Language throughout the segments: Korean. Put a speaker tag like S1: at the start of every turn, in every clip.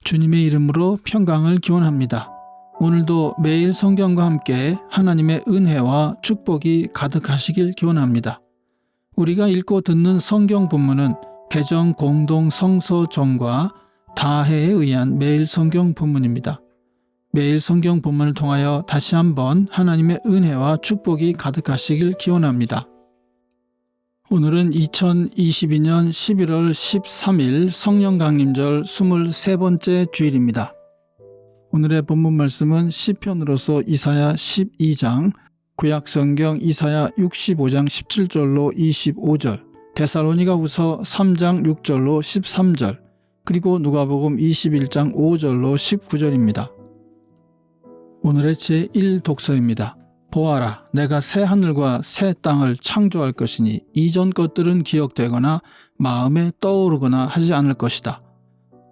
S1: 주님의 이름으로 평강을 기원합니다. 오늘도 매일 성경과 함께 하나님의 은혜와 축복이 가득하시길 기원합니다. 우리가 읽고 듣는 성경 본문은 개정 공동 성서정과 다해에 의한 매일 성경 본문입니다. 매일 성경 본문을 통하여 다시 한번 하나님의 은혜와 축복이 가득하시길 기원합니다. 오늘은 2022년 11월 13일 성령 강림절 23번째 주일입니다. 오늘의 본문 말씀은 시편으로서 이사야 12장, 구약성경 이사야 65장 17절로 25절, 데살로니가후서 3장 6절로 13절, 그리고 누가복음 21장 5절로 19절입니다. 오늘의 제1독서입니다. 보아라, 내가 새 하늘과 새 땅을 창조할 것이니 이전 것들은 기억되거나 마음에 떠오르거나 하지 않을 것이다.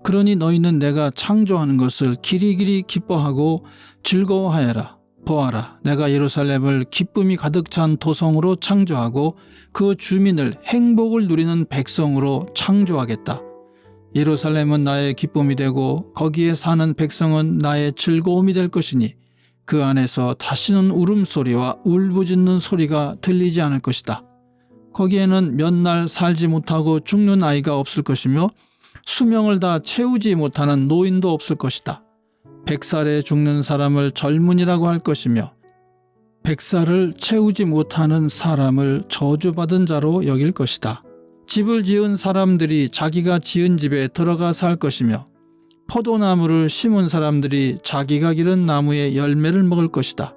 S1: 그러니 너희는 내가 창조하는 것을 기리기리 기뻐하고 즐거워하여라. 보아라, 내가 예루살렘을 기쁨이 가득 찬 도성으로 창조하고 그 주민을 행복을 누리는 백성으로 창조하겠다. 예루살렘은 나의 기쁨이 되고 거기에 사는 백성은 나의 즐거움이 될 것이니 그 안에서 다시는 울음소리와 울부짖는 소리가 들리지 않을 것이다. 거기에는 몇 날 살지 못하고 죽는 아이가 없을 것이며 수명을 다 채우지 못하는 노인도 없을 것이다. 100살에 죽는 사람을 젊은이라고 할 것이며 100살을 채우지 못하는 사람을 저주받은 자로 여길 것이다. 집을 지은 사람들이 자기가 지은 집에 들어가 살 것이며 포도나무를 심은 사람들이 자기가 기른 나무의 열매를 먹을 것이다.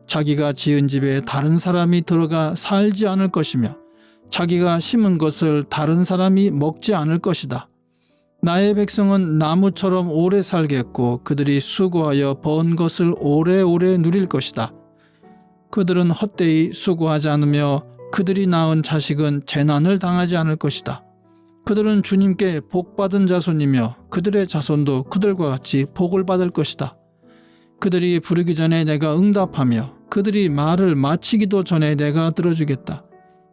S1: 자기가 지은 집에 다른 사람이 들어가 살지 않을 것이며 자기가 심은 것을 다른 사람이 먹지 않을 것이다. 나의 백성은 나무처럼 오래 살겠고 그들이 수고하여 번 것을 오래오래 누릴 것이다. 그들은 헛되이 수고하지 않으며 그들이 낳은 자식은 재난을 당하지 않을 것이다. 그들은 주님께 복받은 자손이며 그들의 자손도 그들과 같이 복을 받을 것이다. 그들이 부르기 전에 내가 응답하며 그들이 말을 마치기도 전에 내가 들어주겠다.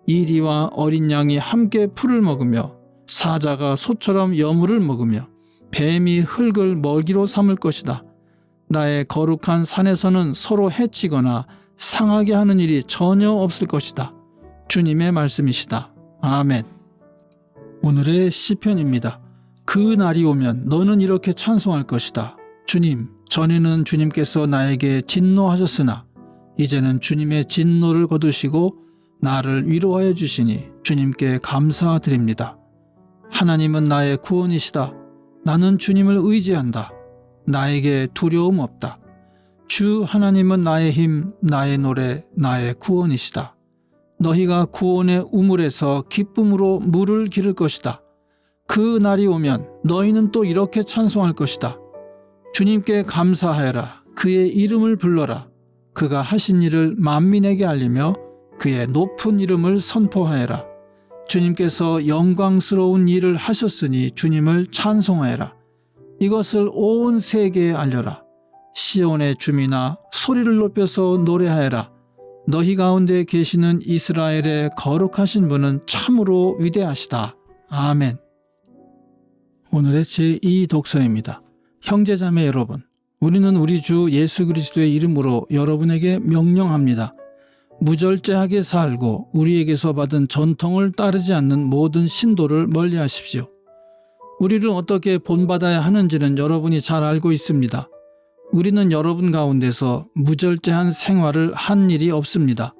S1: 이리와 어린 양이 함께 풀을 먹으며 사자가 소처럼 여물을 먹으며 뱀이 흙을 먹이로 삼을 것이다. 나의 거룩한 산에서는 서로 해치거나 상하게 하는 일이 전혀 없을 것이다. 주님의 말씀이시다. 아멘. 오늘의 시편입니다. 그 날이 오면 너는 이렇게 찬송할 것이다. 주님, 전에는 주님께서 나에게 진노하셨으나 이제는 주님의 진노를 거두시고 나를 위로하여 주시니 주님께 감사드립니다. 하나님은 나의 구원이시다. 나는 주님을 의지한다. 나에게 두려움 없다. 주 하나님은 나의 힘, 나의 노래, 나의 구원이시다. 너희가 구원의 우물에서 기쁨으로 물을 기를 것이다. 그 날이 오면 너희는 또 이렇게 찬송할 것이다. 주님께 감사하여라. 그의 이름을 불러라. 그가 하신 일을 만민에게 알리며 그의 높은 이름을 선포하여라. 주님께서 영광스러운 일을 하셨으니 주님을 찬송하여라. 이것을 온 세계에 알려라. 시온의 주민아, 소리를 높여서 노래하여라. 너희 가운데 계시는 이스라엘의 거룩하신 분은 참으로 위대하시다. 아멘. 오늘의 제2독서입니다. 형제자매 여러분, 우리는 우리 주 예수 그리스도의 이름으로 여러분에게 명령합니다. 무절제하게 살고 우리에게서 받은 전통을 따르지 않는 모든 신도를 멀리하십시오. 우리를 어떻게 본받아야 하는지는 여러분이 잘 알고 있습니다. 우리는 여러분 가운데서 무절제한 생활을 한 일이 없습니다.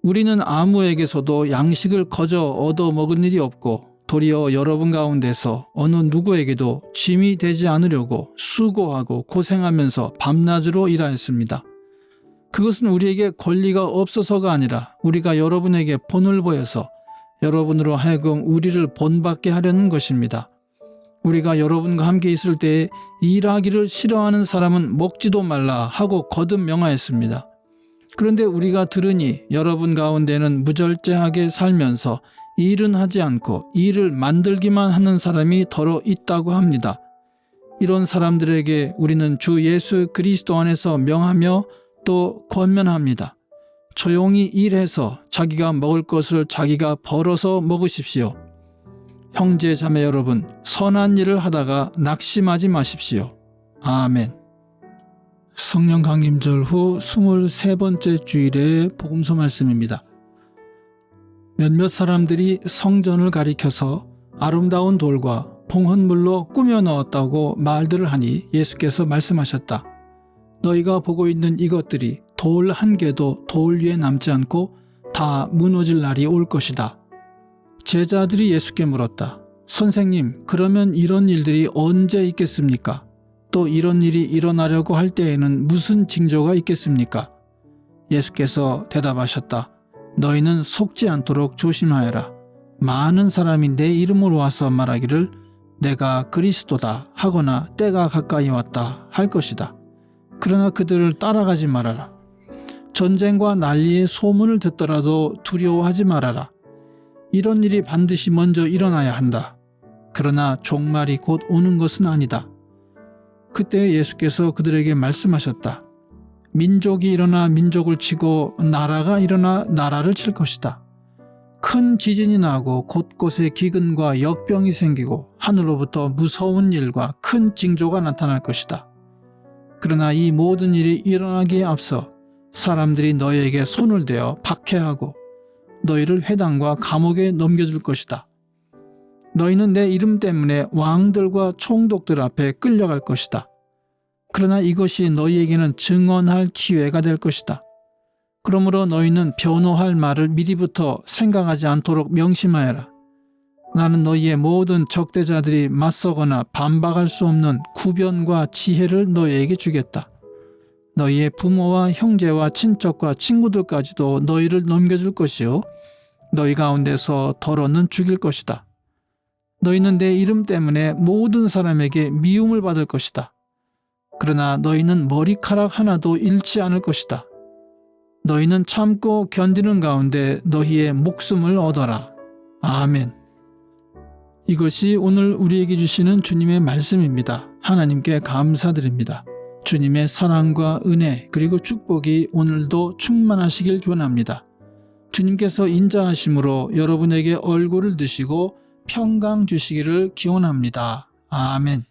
S1: 우리는 아무에게서도 양식을 거저 얻어먹은 일이 없고 도리어 여러분 가운데서 어느 누구에게도 짐이 되지 않으려고 수고하고 고생하면서 밤낮으로 일하였습니다. 그것은 우리에게 권리가 없어서가 아니라 우리가 여러분에게 본을 보여서 여러분으로 하여금 우리를 본받게 하려는 것입니다. 우리가 여러분과 함께 있을 때에 일하기를 싫어하는 사람은 먹지도 말라 하고 거듭 명하였습니다. 그런데 우리가 들으니 여러분 가운데는 무절제하게 살면서 일은 하지 않고 일을 만들기만 하는 사람이 더러 있다고 합니다. 이런 사람들에게 우리는 주 예수 그리스도 안에서 명하며 또 권면합니다. 조용히 일해서 자기가 먹을 것을 자기가 벌어서 먹으십시오. 형제 자매 여러분, 선한 일을 하다가 낙심하지 마십시오. 아멘. 성령 강림절 후 23번째 주일의 복음서 말씀입니다. 몇몇 사람들이 성전을 가리켜서 아름다운 돌과 봉헌물로 꾸며 넣었다고 말들을 하니 예수께서 말씀하셨다. 너희가 보고 있는 이것들이 돌 한 개도 돌 위에 남지 않고 다 무너질 날이 올 것이다. 제자들이 예수께 물었다. 선생님, 그러면 이런 일들이 언제 있겠습니까? 또 이런 일이 일어나려고 할 때에는 무슨 징조가 있겠습니까? 예수께서 대답하셨다. 너희는 속지 않도록 조심하여라. 많은 사람이 내 이름으로 와서 말하기를 내가 그리스도다 하거나 때가 가까이 왔다 할 것이다. 그러나 그들을 따라가지 말아라. 전쟁과 난리의 소문을 듣더라도 두려워하지 말아라. 이런 일이 반드시 먼저 일어나야 한다. 그러나 종말이 곧 오는 것은 아니다. 그때 예수께서 그들에게 말씀하셨다. 민족이 일어나 민족을 치고 나라가 일어나 나라를 칠 것이다. 큰 지진이 나고 곳곳에 기근과 역병이 생기고 하늘로부터 무서운 일과 큰 징조가 나타날 것이다. 그러나 이 모든 일이 일어나기에 앞서 사람들이 너희에게 손을 대어 박해하고 너희를 회당과 감옥에 넘겨줄 것이다. 너희는 내 이름 때문에 왕들과 총독들 앞에 끌려갈 것이다. 그러나 이것이 너희에게는 증언할 기회가 될 것이다. 그러므로 너희는 변호할 말을 미리부터 생각하지 않도록 명심하여라. 나는 너희의 모든 적대자들이 맞서거나 반박할 수 없는 구변과 지혜를 너희에게 주겠다. 너희의 부모와 형제와 친척과 친구들까지도 너희를 넘겨줄 것이요 너희 가운데서 더러는 죽일 것이다. 너희는 내 이름 때문에 모든 사람에게 미움을 받을 것이다. 그러나 너희는 머리카락 하나도 잃지 않을 것이다. 너희는 참고 견디는 가운데 너희의 목숨을 얻어라. 아멘. 이것이 오늘 우리에게 주시는 주님의 말씀입니다. 하나님께 감사드립니다. 주님의 사랑과 은혜 그리고 축복이 오늘도 충만하시길 기원합니다. 주님께서 인자하심으로 여러분에게 얼굴을 드시고 평강 주시기를 기원합니다. 아멘.